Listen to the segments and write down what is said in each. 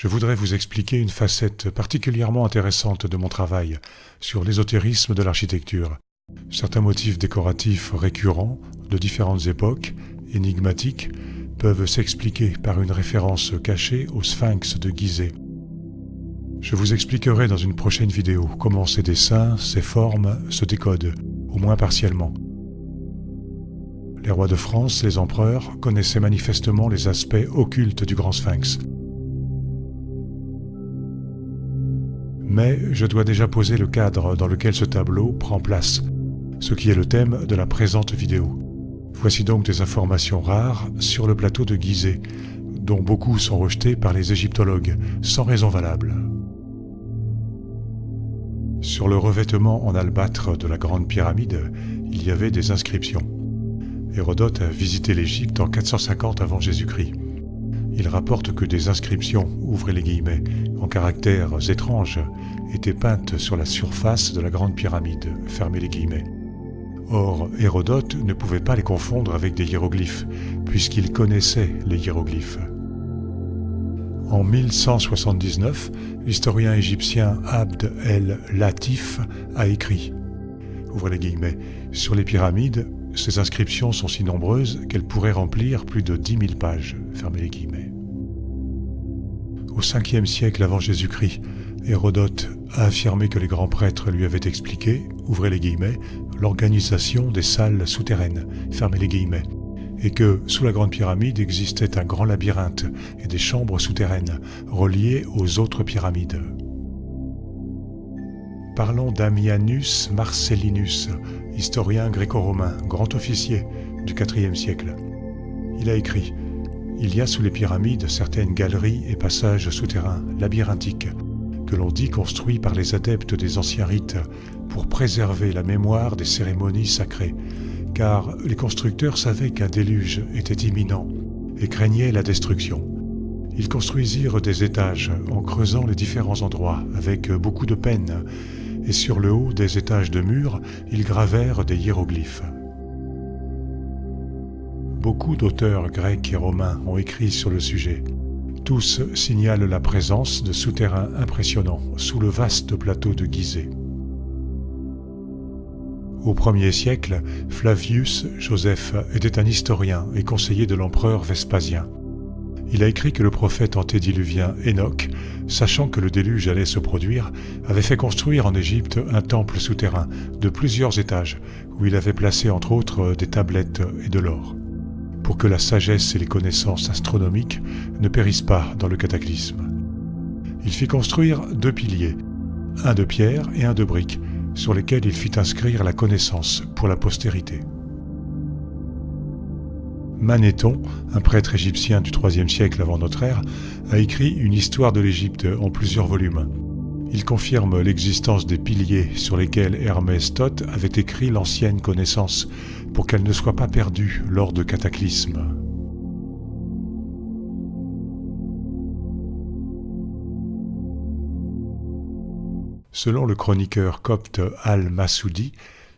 je voudrais vous expliquer une facette particulièrement intéressante de mon travail sur l'ésotérisme de l'architecture. Certains motifs décoratifs récurrents de différentes époques, énigmatiques, peuvent s'expliquer par une référence cachée au sphinx de Gizeh. Je vous expliquerai dans une prochaine vidéo comment ces dessins, ces formes se décodent, au moins partiellement. Les rois de France, les empereurs, connaissaient manifestement les aspects occultes du grand sphinx. Mais je dois déjà poser le cadre dans lequel ce tableau prend place, ce qui est le thème de la présente vidéo. Voici donc des informations rares sur le plateau de Gizeh, dont beaucoup sont rejetés par les égyptologues, sans raison valable. Sur le revêtement en albâtre de la Grande Pyramide, il y avait des inscriptions. Hérodote a visité l'Égypte en 450 avant Jésus-Christ. Il rapporte que des inscriptions, ouvrez les guillemets, en caractères étranges, étaient peintes sur la surface de la Grande Pyramide, fermez les guillemets. Or, Hérodote ne pouvait pas les confondre avec des hiéroglyphes, puisqu'il connaissait les hiéroglyphes. En 1179, l'historien égyptien Abd el-Latif a écrit, ouvrez les guillemets, sur les pyramides, ces inscriptions sont si nombreuses qu'elles pourraient remplir plus de 10 000 pages, fermez les guillemets. Au 5e siècle avant Jésus-Christ, Hérodote a affirmé que les grands prêtres lui avaient expliqué, ouvrez les guillemets, l'organisation des salles souterraines, fermez les guillemets, et que sous la Grande Pyramide existait un grand labyrinthe et des chambres souterraines reliées aux autres pyramides. Parlons d'Ammianus Marcellinus, historien gréco-romain, grand officier du IVe siècle. Il a écrit « Il y a sous les pyramides certaines galeries et passages souterrains, labyrinthiques, que l'on dit construits par les adeptes des anciens rites pour préserver la mémoire des cérémonies sacrées, car les constructeurs savaient qu'un déluge était imminent et craignaient la destruction. Ils construisirent des étages en creusant les différents endroits avec beaucoup de peine, et sur le haut des étages de murs, ils gravèrent des hiéroglyphes. » Beaucoup d'auteurs grecs et romains ont écrit sur le sujet. Tous signalent la présence de souterrains impressionnants sous le vaste plateau de Gizeh. Au 1er siècle, Flavius Joseph était un historien et conseiller de l'empereur Vespasien. Il a écrit que le prophète antédiluvien Enoch, sachant que le déluge allait se produire, avait fait construire en Égypte un temple souterrain de plusieurs étages, où il avait placé entre autres des tablettes et de l'or, pour que la sagesse et les connaissances astronomiques ne périssent pas dans le cataclysme. Il fit construire 2 piliers, un de pierre et un de briques, sur lesquels il fit inscrire la connaissance pour la postérité. Manéthon, un prêtre égyptien du IIIe siècle avant notre ère, a écrit une histoire de l'Égypte en plusieurs volumes. Il confirme l'existence des piliers sur lesquels Hermès Thoth avait écrit l'ancienne connaissance pour qu'elle ne soit pas perdue lors de cataclysmes. Selon le chroniqueur copte Al-Massoudi,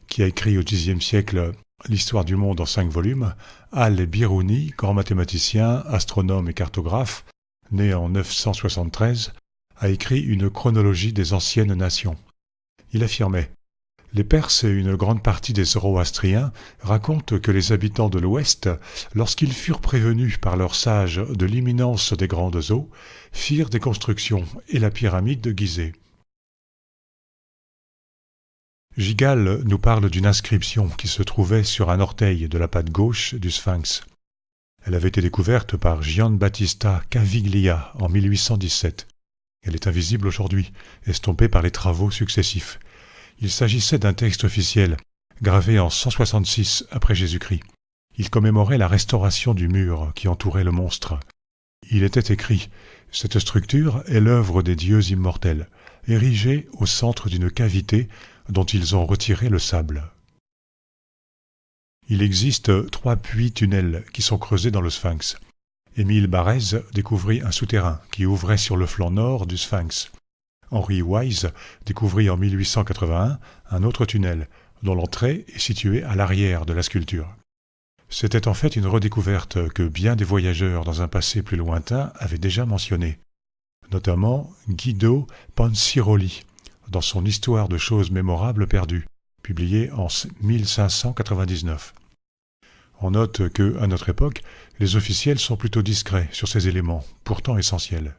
qui a écrit au Xe siècle l'histoire du monde en 5 volumes, Al-Biruni, grand mathématicien, astronome et cartographe, né en 973, a écrit une chronologie des anciennes nations. Il affirmait « Les Perses et une grande partie des Zoroastriens racontent que les habitants de l'Ouest, lorsqu'ils furent prévenus par leurs sages de l'imminence des grandes eaux, firent des constructions et la pyramide de Gizeh. » Gigal nous parle d'une inscription qui se trouvait sur un orteil de la patte gauche du sphinx. Elle avait été découverte par Giambattista Caviglia en 1817. Elle est invisible aujourd'hui, estompée par les travaux successifs. Il s'agissait d'un texte officiel, gravé en 166 après Jésus-Christ. Il commémorait la restauration du mur qui entourait le monstre. Il était écrit « Cette structure est l'œuvre des dieux immortels, érigée au centre d'une cavité dont ils ont retiré le sable. » Il existe 3 puits-tunnels qui sont creusés dans le sphinx. Émile Barrez découvrit un souterrain qui ouvrait sur le flanc nord du sphinx. Henry Wise découvrit en 1881 un autre tunnel, dont l'entrée est située à l'arrière de la sculpture. C'était en fait une redécouverte que bien des voyageurs dans un passé plus lointain avaient déjà mentionnée. notamment Guido Pansiroli, dans son Histoire de choses mémorables perdues, publiée en 1599. On note que, à notre époque, les officiels sont plutôt discrets sur ces éléments, pourtant essentiels.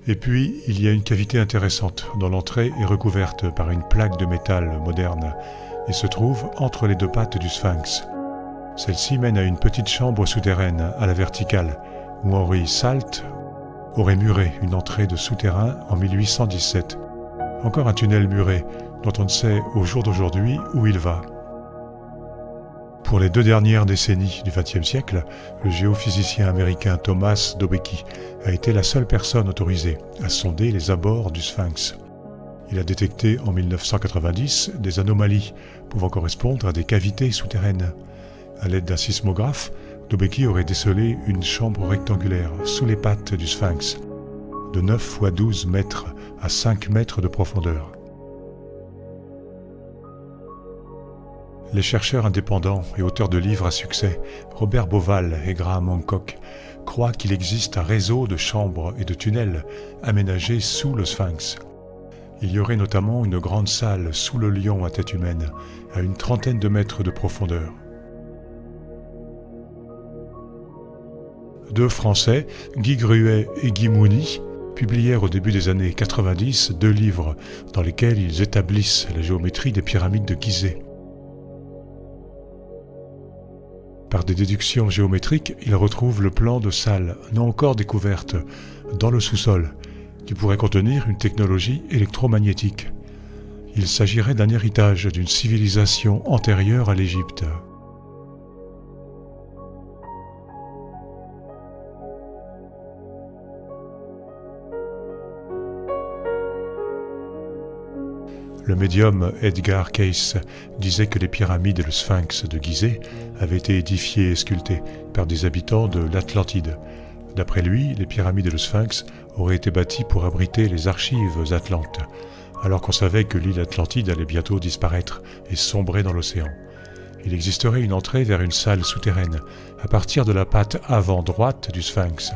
Et puis, il y a une cavité intéressante, dont l'entrée est recouverte par une plaque de métal moderne et se trouve entre les deux pattes du sphinx. Celle-ci mène à une petite chambre souterraine à la verticale, où Henri Salt aurait muré une entrée de souterrain en 1817. Encore un tunnel muré, dont on ne sait au jour d'aujourd'hui où il va. Pour les 2 dernières décennies du XXe siècle, le géophysicien américain Thomas Dobecki a été la seule personne autorisée à sonder les abords du sphinx. Il a détecté en 1990 des anomalies pouvant correspondre à des cavités souterraines. À l'aide d'un sismographe, Dobecki aurait décelé une chambre rectangulaire sous les pattes du sphinx, de 9 x 12 mètres à 5 mètres de profondeur. Les chercheurs indépendants et auteurs de livres à succès, Robert Bauval et Graham Hancock, croient qu'il existe un réseau de chambres et de tunnels aménagés sous le sphinx. Il y aurait notamment une grande salle sous le lion à tête humaine, à une trentaine de mètres de profondeur. 2 Français, Guy Gruet et Guy Mouni, publièrent au début des années 90 2 livres dans lesquels ils établissent la géométrie des pyramides de Gizeh. Par des déductions géométriques, ils retrouvent le plan de salles non encore découvertes dans le sous-sol, qui pourrait contenir une technologie électromagnétique. Il s'agirait d'un héritage d'une civilisation antérieure à l'Égypte. Le médium Edgar Cayce disait que les pyramides et le sphinx de Gizeh avaient été édifiés et sculptés par des habitants de l'Atlantide. D'après lui, les pyramides et le sphinx auraient été bâtis pour abriter les archives atlantes, alors qu'on savait que l'île Atlantide allait bientôt disparaître et sombrer dans l'océan. Il existerait une entrée vers une salle souterraine, à partir de la patte avant droite du sphinx.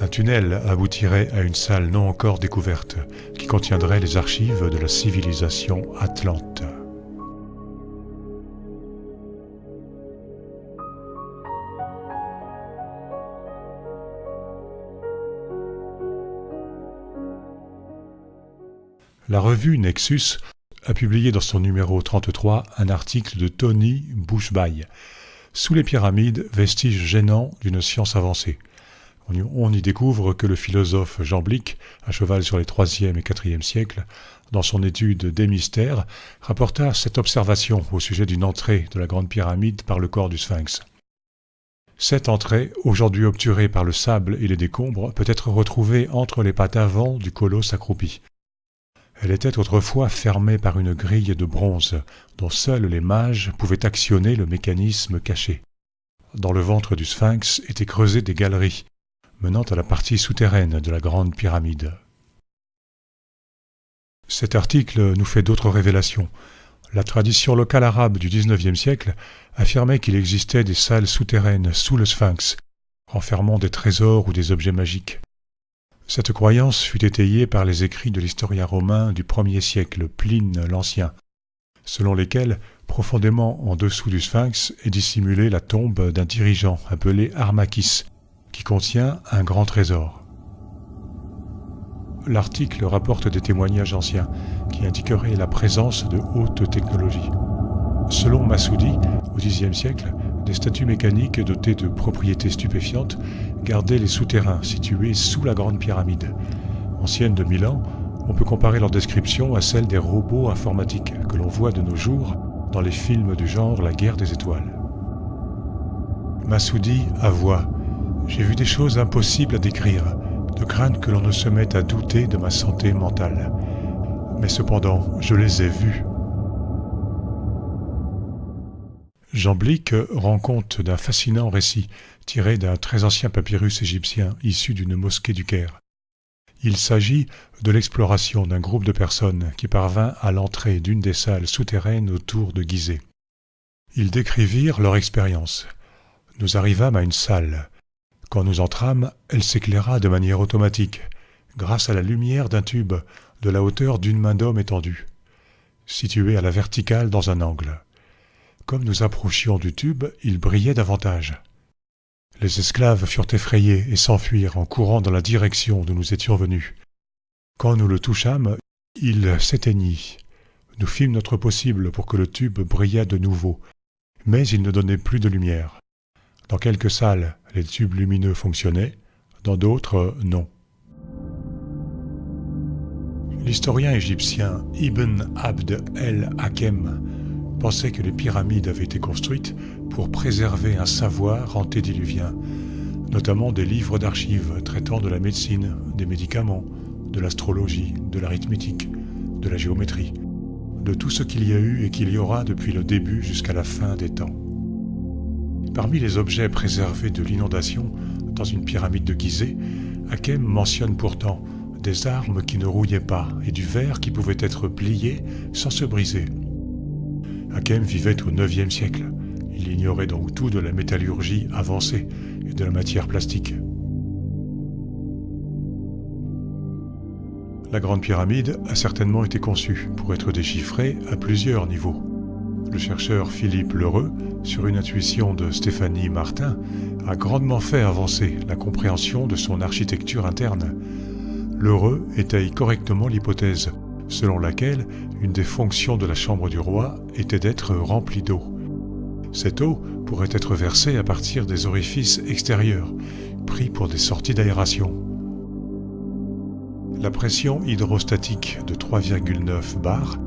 Un tunnel aboutirait à une salle non encore découverte, qui contiendrait les archives de la civilisation atlante. La revue Nexus a publié dans son numéro 33 un article de Tony Bushby, « Sous les pyramides, vestiges gênants d'une science avancée ». On y découvre que le philosophe Jean Blic, à cheval sur les 3e et 4e siècles, dans son étude des mystères, rapporta cette observation au sujet d'une entrée de la Grande Pyramide par le corps du Sphinx. Cette entrée, aujourd'hui obturée par le sable et les décombres, peut être retrouvée entre les pattes avant du colosse accroupi. Elle était autrefois fermée par une grille de bronze, dont seuls les mages pouvaient actionner le mécanisme caché. Dans le ventre du Sphinx étaient creusées des galeries, menant à la partie souterraine de la Grande Pyramide. Cet article nous fait d'autres révélations. La tradition locale arabe du XIXe siècle affirmait qu'il existait des salles souterraines sous le Sphinx, renfermant des trésors ou des objets magiques. Cette croyance fut étayée par les écrits de l'historien romain du 1er siècle, Pline l'Ancien, selon lesquels, profondément en dessous du Sphinx, est dissimulée la tombe d'un dirigeant appelé Harmakis, qui contient un grand trésor. L'article rapporte des témoignages anciens qui indiqueraient la présence de haute technologie. Selon Massoudi, au Xe siècle, des statues mécaniques dotées de propriétés stupéfiantes gardaient les souterrains situés sous la Grande Pyramide. Anciennes de 1000 ans, on peut comparer leur description à celle des robots informatiques que l'on voit de nos jours dans les films du genre La Guerre des Étoiles. Massoudi avoua: « J'ai vu des choses impossibles à décrire, de crainte que l'on ne se mette à douter de ma santé mentale. Mais cependant, je les ai vues. » Jean Blic rend compte d'un fascinant récit tiré d'un très ancien papyrus égyptien issu d'une mosquée du Caire. Il s'agit de l'exploration d'un groupe de personnes qui parvint à l'entrée d'une des salles souterraines autour de Gizeh. Ils décrivirent leur expérience. « Nous arrivâmes à une salle. Quand nous entrâmes, elle s'éclaira de manière automatique, grâce à la lumière d'un tube de la hauteur d'une main d'homme étendue, situé à la verticale dans un angle. Comme nous approchions du tube, il brillait davantage. Les esclaves furent effrayés et s'enfuirent en courant dans la direction d'où nous étions venus. Quand nous le touchâmes, il s'éteignit. Nous fîmes notre possible pour que le tube brillât de nouveau, mais il ne donnait plus de lumière. Dans quelques salles, les tubes lumineux fonctionnaient, dans d'autres, non. L'historien égyptien Ibn Abd el-Hakem pensait que les pyramides avaient été construites pour préserver un savoir antédiluvien, notamment des livres d'archives traitant de la médecine, des médicaments, de l'astrologie, de l'arithmétique, de la géométrie, de tout ce qu'il y a eu et qu'il y aura depuis le début jusqu'à la fin des temps. Parmi les objets préservés de l'inondation dans une pyramide de Gizeh, Hakem mentionne pourtant des armes qui ne rouillaient pas et du verre qui pouvait être plié sans se briser. Hakem vivait au IXe siècle. Il ignorait donc tout de la métallurgie avancée et de la matière plastique. La Grande Pyramide a certainement été conçue pour être déchiffrée à plusieurs niveaux. Le chercheur Philippe Lheureux, sur une intuition de Stéphanie Martin, a grandement fait avancer la compréhension de son architecture interne. Lheureux étaye correctement l'hypothèse selon laquelle une des fonctions de la chambre du roi était d'être remplie d'eau. Cette eau pourrait être versée à partir des orifices extérieurs, pris pour des sorties d'aération. La pression hydrostatique de 3,9 bars,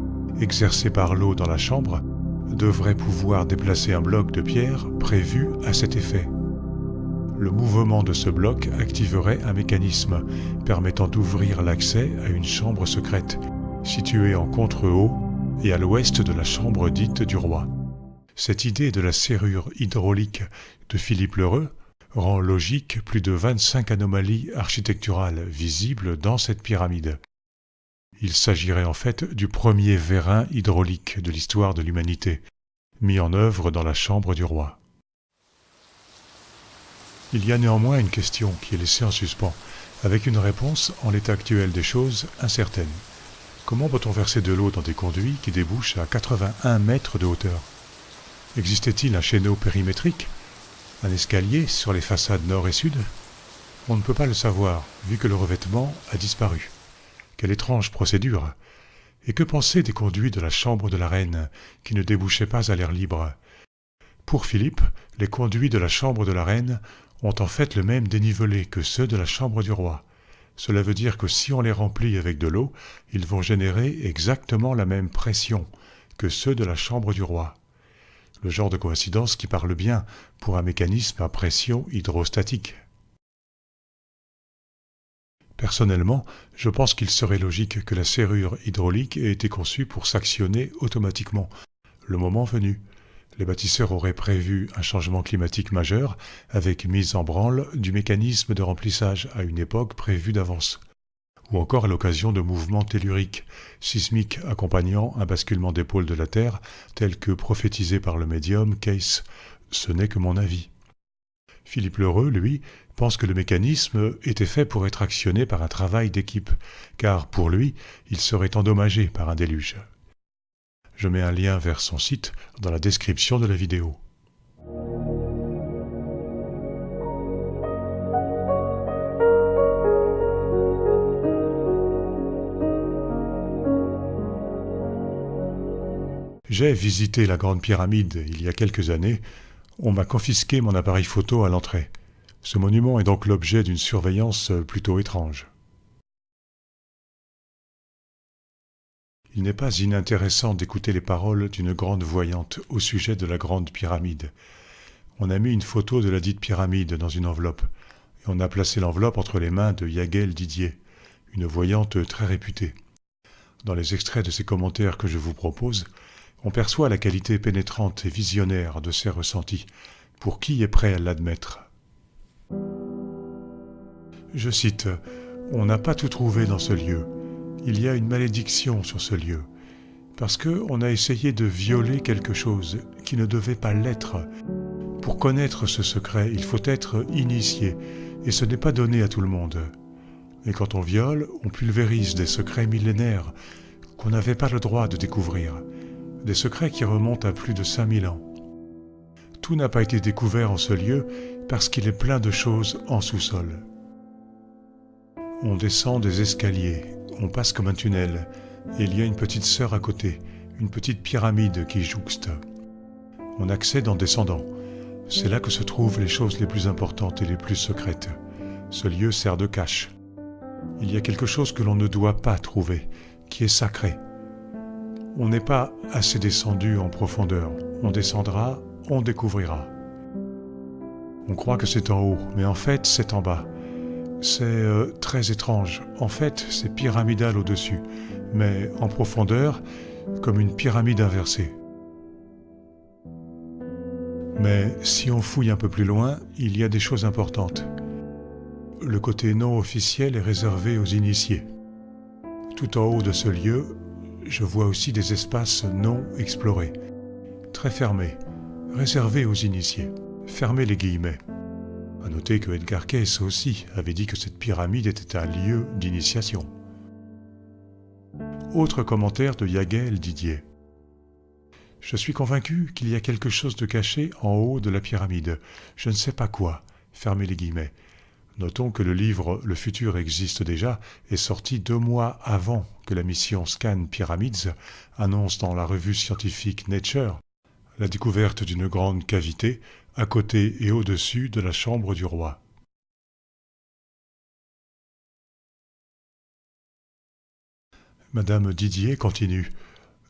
exercée par l'eau dans la chambre, devrait pouvoir déplacer un bloc de pierre prévu à cet effet. Le mouvement de ce bloc activerait un mécanisme permettant d'ouvrir l'accès à une chambre secrète, située en contre-haut et à l'ouest de la chambre dite du roi. Cette idée de la serrure hydraulique de Philippe Lheureux rend logique plus de 25 anomalies architecturales visibles dans cette pyramide. Il s'agirait en fait du premier vérin hydraulique de l'histoire de l'humanité, mis en œuvre dans la chambre du roi. Il y a néanmoins une question qui est laissée en suspens, avec une réponse en l'état actuel des choses incertaine. Comment peut-on verser de l'eau dans des conduits qui débouchent à 81 mètres de hauteur? Existait-il un chéneau périmétrique? Un escalier sur les façades nord et sud? On ne peut pas le savoir, vu que le revêtement a disparu. Quelle étrange procédure! Et que penser des conduits de la chambre de la reine, qui ne débouchaient pas à l'air libre? Pour Philippe, les conduits de la chambre de la reine ont en fait le même dénivelé que ceux de la chambre du roi. Cela veut dire que si on les remplit avec de l'eau, ils vont générer exactement la même pression que ceux de la chambre du roi. Le genre de coïncidence qui parle bien pour un mécanisme à pression hydrostatique. Personnellement, je pense qu'il serait logique que la serrure hydraulique ait été conçue pour s'actionner automatiquement, le moment venu. Les bâtisseurs auraient prévu un changement climatique majeur avec mise en branle du mécanisme de remplissage à une époque prévue d'avance, ou encore à l'occasion de mouvements telluriques, sismiques accompagnant un basculement des pôles de la Terre tel que prophétisé par le médium Case. Ce n'est que mon avis. Philippe Lheureux, lui, pense que le mécanisme était fait pour être actionné par un travail d'équipe, car pour lui, il serait endommagé par un déluge. Je mets un lien vers son site dans la description de la vidéo. J'ai visité la Grande Pyramide il y a quelques années. On m'a confisqué mon appareil photo à l'entrée. Ce monument est donc l'objet d'une surveillance plutôt étrange. Il n'est pas inintéressant d'écouter les paroles d'une grande voyante au sujet de la Grande Pyramide. On a mis une photo de la dite pyramide dans une enveloppe, et on a placé l'enveloppe entre les mains de Yaghel Didier, une voyante très réputée. Dans les extraits de ses commentaires que je vous propose, on perçoit la qualité pénétrante et visionnaire de ses ressentis, pour qui est prêt à l'admettre. Je cite, « On n'a pas tout trouvé dans ce lieu. Il y a une malédiction sur ce lieu, parce qu'on a essayé de violer quelque chose qui ne devait pas l'être. Pour connaître ce secret, il faut être initié, et ce n'est pas donné à tout le monde. Et quand on viole, on pulvérise des secrets millénaires qu'on n'avait pas le droit de découvrir, des secrets qui remontent à plus de 5000 ans. Tout n'a pas été découvert en ce lieu parce qu'il est plein de choses en sous-sol. On descend des escaliers, on passe comme un tunnel, et il y a une petite sœur à côté, une petite pyramide qui jouxte. On accède en descendant. C'est là que se trouvent les choses les plus importantes et les plus secrètes. Ce lieu sert de cache. Il y a quelque chose que l'on ne doit pas trouver, qui est sacré. On n'est pas assez descendu en profondeur. On descendra, on découvrira. On croit que c'est en haut, mais en fait c'est en bas. C'est très étrange. En fait, c'est pyramidal au-dessus, mais en profondeur, comme une pyramide inversée. Mais si on fouille un peu plus loin, il y a des choses importantes. Le côté non officiel est réservé aux initiés. Tout en haut de ce lieu, je vois aussi des espaces non explorés, très fermés, réservés aux initiés. Fermez les guillemets. À noter que Edgar Cayce aussi avait dit que cette pyramide était un lieu d'initiation. Autre commentaire de Yaguel Didier. Je suis convaincu qu'il y a quelque chose de caché en haut de la pyramide. Je ne sais pas quoi. Fermez les guillemets. Notons que le livre Le futur existe déjà est sorti 2 mois avant que la mission Scan Pyramids annonce dans la revue scientifique Nature la découverte d'une grande cavité à côté et au-dessus de la chambre du roi. Madame Didier continue.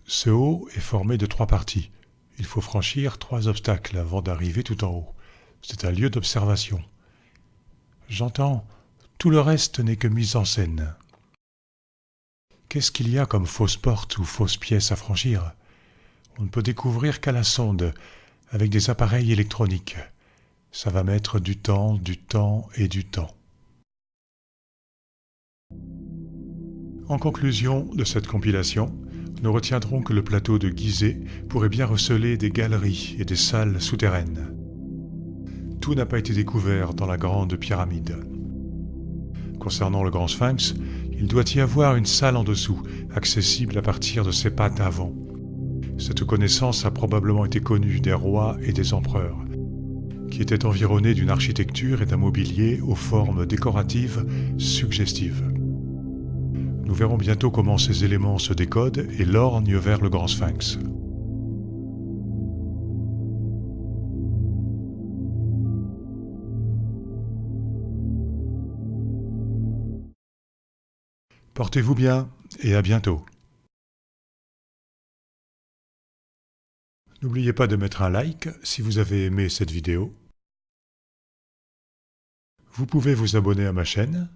Ce haut est formé de 3 parties. Il faut franchir 3 obstacles avant d'arriver tout en haut. C'est un lieu d'observation. J'entends, tout le reste n'est que mise en scène. Qu'est-ce qu'il y a comme fausse porte ou fausse pièce à franchir? On ne peut découvrir qu'à la sonde, avec des appareils électroniques. Ça va mettre du temps et du temps. En conclusion de cette compilation, nous retiendrons que le plateau de Gizeh pourrait bien receler des galeries et des salles souterraines. Tout n'a pas été découvert dans la grande pyramide. Concernant le grand sphinx, il doit y avoir une salle en dessous, accessible à partir de ses pattes avant. Cette connaissance a probablement été connue des rois et des empereurs, qui étaient environnés d'une architecture et d'un mobilier aux formes décoratives suggestives. Nous verrons bientôt comment ces éléments se décodent et lorgnent vers le grand sphinx. Portez-vous bien et à bientôt. N'oubliez pas de mettre un like si vous avez aimé cette vidéo. Vous pouvez vous abonner à ma chaîne